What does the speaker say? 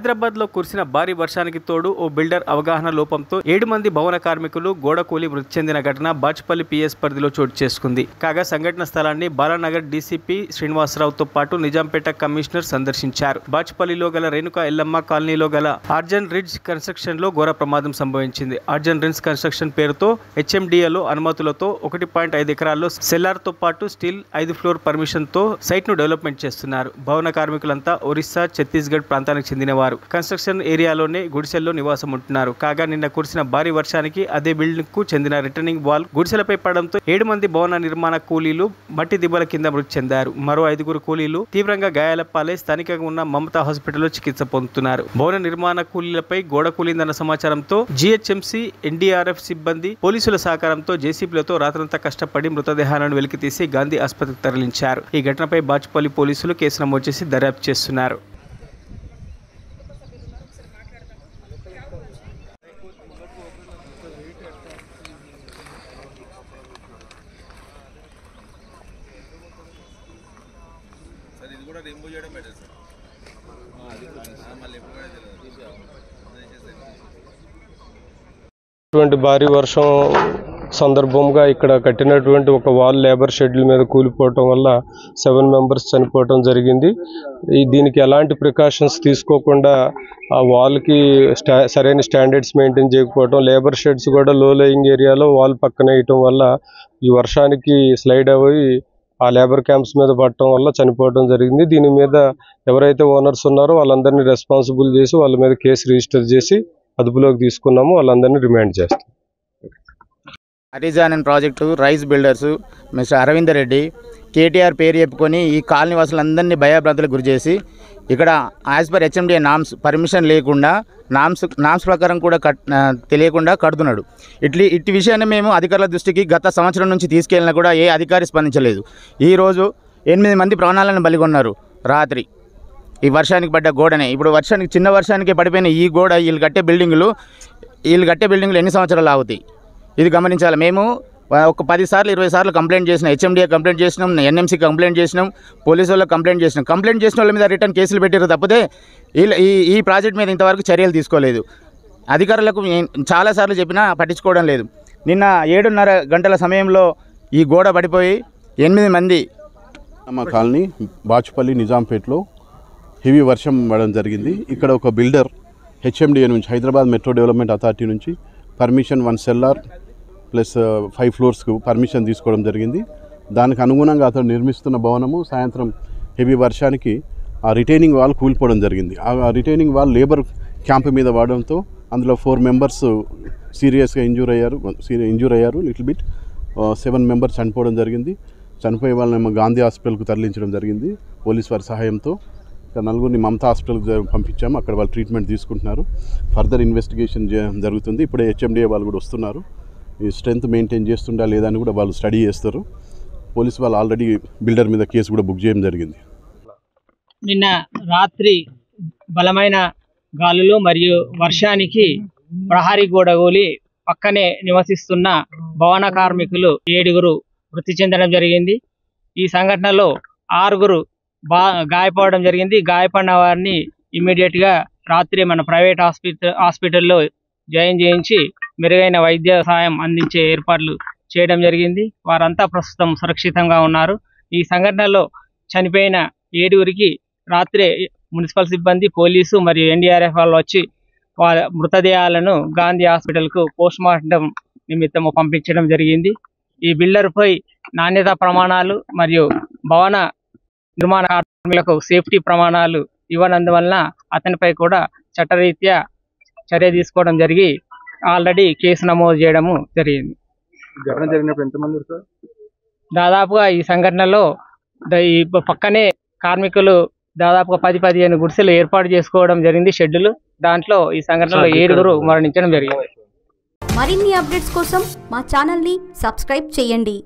హైదరాబాద్ లో కురిసిన భారీ వర్షానికి తోడు ఓ బిల్డర్ అవగాహన లోపంతో 7 మంది భవన కార్మికులు గోడ కూలి మృతి చెందిన ఘటన బాచుపల్లి పిఎస్ పరిధిలో చోటు చేసుకుంది. కాగా సంఘటన స్థలాన్ని బాలానగర్ డీసీపీ శ్రీనివాసరావుతో పాటు నిజాంపేట కమిషనర్ సందర్శించారు. బాచుపల్లిలో గల రేణుకా ఎల్లమ్మ కాలనీలో గల ఆర్జన్ రిడ్జ్ కన్స్ట్రక్షన్ లో ఘోర ప్రమాదం సంభవించింది. ఆర్జన్ రిడ్జ్ కన్స్ట్రక్షన్ పేరుతో హెచ్ఎండిఏలో అనుమతులతో 1.5 ఎకరాల్లో సెల్లార్ తో పాటు స్టీల్ 5 ఫ్లోర్ పర్మిషన్ తో సైట్ ను డెవలప్మెంట్ చేస్తున్నారు. భవన కార్మికులంతా ఒరిస్సా, ఛత్తీస్గఢ్ ప్రాంతానికి చెందిన వారు. కన్స్ట్రక్షన్ ఏరియాలోనే గుడిసెల్లో నివాసం ఉంటున్నారు. కాగా నిన్న కురిసిన భారీ వర్షానికి అదే బిల్డింగ్ కు చెందిన రిటర్నింగ్ వాల్ గుడిసెలపై పడడంతో 7 మంది భవన నిర్మాణ కూలీలు మట్టి దిబ్బల కింద మృతి చెందారు. మరో 5 కూలీలు తీవ్రంగా గాయాల పాలై స్థానికంగా ఉన్న మమతా హాస్పిటల్లో చికిత్స పొందుతున్నారు. భవన నిర్మాణ కూలీలపై గోడ కూలిందన్న సమాచారంతో జీహెచ్ఎంసీ, ఎన్డీఆర్ఎఫ్ సిబ్బంది, పోలీసుల సహకారంతో జేసీబీలతో రాత్రంతా కష్టపడి మృతదేహాలను వెలికితీసి గాంధీ ఆసుపత్రికి తరలించారు. ఈ ఘటనపై బాచుపల్లి పోలీసులు కేసు నమోదు చేసి దర్యాప్తు చేస్తున్నారు. భారీ వర్షం సందర్భంగా ఇక్కడ కట్టినటువంటి ఒక వాల్ లేబర్ షెడ్యూల్ మీద కూలిపోవటం వల్ల 7 మెంబర్స్ చనిపోవటం జరిగింది. దీనికి ఎలాంటి ప్రికాషన్స్ తీసుకోకుండా ఆ వాల్కి సరైన స్టాండర్డ్స్ మెయింటైన్ చేయకపోవటం, లేబర్ షెడ్స్ కూడా లో లయింగ్ ఏరియాలో వాల్ పక్కన వేయటం వల్ల ఈ వర్షానికి స్లైడ్ అయ్యి ఆ లేబర్ క్యాంప్స్ మీద పడటం వల్ల చనిపోవడం జరిగింది. దీని మీద ఎవరైతే ఓనర్స్ ఉన్నారో వాళ్ళందరినీ రెస్పాన్సిబుల్ చేసి వాళ్ళ మీద కేసు రిజిస్టర్ చేసి అదుపులోకి తీసుకున్నాము. వాళ్ళందరినీ రిమాండ్ చేస్తాం. Horizon project rise builders mister Arvind Reddy KTR పేరు చెప్పుకొని ఈ కాలనీ వాసులందరినీ భయభ్రాంతులకు గురి చేసి ఇక్కడ as per HMDA norms permission లేకుండా నామ్స్ ప్రకారం కూడా తెలియకుండా కడుతున్నాడు. ఇట్టి విషయాన్ని మేము అధికారుల దృష్టికి గత సంవత్సరం నుంచి తీసుకెళ్ళినా కూడా ఏ అధికారి స్పందించలేదు. ఈరోజు 8 మంది ప్రాణాలను బలిగొన్నారు రాత్రి ఈ వర్షానికి పడ్డ గోడనే. ఇప్పుడు చిన్న వర్షానికి పడిపోయిన ఈ గోడ వీళ్ళు కట్టే బిల్డింగులు ఎన్ని సంవత్సరాలు ఆగుతాయి ఇది గమనించాలి. మేము ఒక 10 సార్లు 20 సార్లు కంప్లైంట్ చేసినాం. హెచ్ఎండిఏ కంప్లైంట్ చేసినాం, ఎన్ఎంసీ కంప్లైంట్ చేసినాం, పోలీసు వాళ్ళకి కంప్లైంట్ చేసిన వాళ్ళ మీద రిటర్న్ కేసులు పెట్టారు తప్పితే ఈ ప్రాజెక్ట్ మీద ఇంతవరకు చర్యలు తీసుకోలేదు. అధికారులకు చాలాసార్లు చెప్పినా పట్టించుకోవడం లేదు. నిన్న 7:30 గంటల సమయంలో ఈ గోడ పడిపోయి 8 మంది మా కాలనీ బాచుపల్లి నిజాంపేటలో హెవీ వర్షం పడడం జరిగింది. ఇక్కడ ఒక బిల్డర్ హెచ్ఎండిఏ నుంచి హైదరాబాద్ మెట్రో డెవలప్మెంట్ అథారిటీ నుంచి పర్మిషన్ 1 సెల్లార్ ప్లస్ 5 ఫ్లోర్స్కు పర్మిషన్ తీసుకోవడం జరిగింది. దానికి అనుగుణంగా అతను నిర్మిస్తున్న భవనము సాయంత్రం హెవీ వర్షానికి ఆ రిటైనింగ్ వాల్ కూలిపోవడం జరిగింది. ఆ రిటైనింగ్ వాల్ లేబర్ క్యాంప్ మీద వాడడంతో అందులో 4 మెంబర్స్ సీరియస్గా ఇంజూర్ అయ్యారు లిటిల్ బిట్. 7 మెంబర్స్ చనిపోవడం జరిగింది. చనిపోయే వాళ్ళని గాంధీ హాస్పిటల్కు తరలించడం జరిగింది పోలీస్ వారి సహాయంతో. నలుగురిని మమతా హాస్పిటల్కి పంపించాము. అక్కడ వాళ్ళు ట్రీట్మెంట్ తీసుకుంటున్నారు. ఫర్దర్ ఇన్వెస్టిగేషన్ జరుగుతుంది. ఇప్పుడే హెచ్ఎండిఏ వాళ్ళు కూడా వస్తున్నారు. ఈ స్ట్రెంత్ మెయింటైన్ చేస్తుందా లేదా అని కూడా వాళ్ళు స్టడీ చేస్తారు. పోలీసు వాళ్ళు ఆల్రెడీ బిల్డర్ మీద కేసు కూడా బుక్ చేయడం జరిగింది. నిన్న రాత్రి బలమైన గాలులు మరియు వర్షానికి ప్రహరీ గోడ కూలి పక్కనే నివసిస్తున్న భవన కార్మికులు 7 మృతి చెందడం జరిగింది. ఈ సంఘటనలో 6 గాయపడడం జరిగింది. గాయపడిన వారిని ఇమ్మీడియట్ గా రాత్రి మన ప్రైవేట్ హాస్పిటల్లో జాయిన్ చేయించి మెరుగైన వైద్య సహాయం అందించే ఏర్పాట్లు చేయడం జరిగింది. వారంతా ప్రస్తుతం సురక్షితంగా ఉన్నారు. ఈ సంఘటనలో చనిపోయిన 7 రాత్రి మున్సిపల్ సిబ్బంది, పోలీసు మరియు ఎన్డీఆర్ఎఫ్ వాళ్ళు వచ్చి వాళ్ళ మృతదేహాలను గాంధీ హాస్పిటల్కు పోస్ట్ మార్టం నిమిత్తం పంపించడం జరిగింది. ఈ బిల్డర్పై నాణ్యతా ప్రమాణాలు మరియు భవన నిర్మాణ కార్మికులకు సేఫ్టీ ప్రమాణాలు ఇవ్వనందువలన అతనిపై కూడా చట్టరీత్యా చర్య తీసుకోవడం జరిగి ఆల్రెడీ కేసు నమోదు చేయడము జరిగింది. దాదాపుగా ఈ సంఘటనలో ఈ పక్కనే కార్మికులు దాదాపుగా 10-15 గుడిసెలు ఏర్పాటు చేసుకోవడం జరిగింది షెడ్యూల్. దాంట్లో ఈ సంఘటనలో 7 మరణించడం జరిగింది. మరిన్ని అప్డేట్స్ కోసం మా ఛానల్ ని సబ్స్క్రైబ్ చేయండి.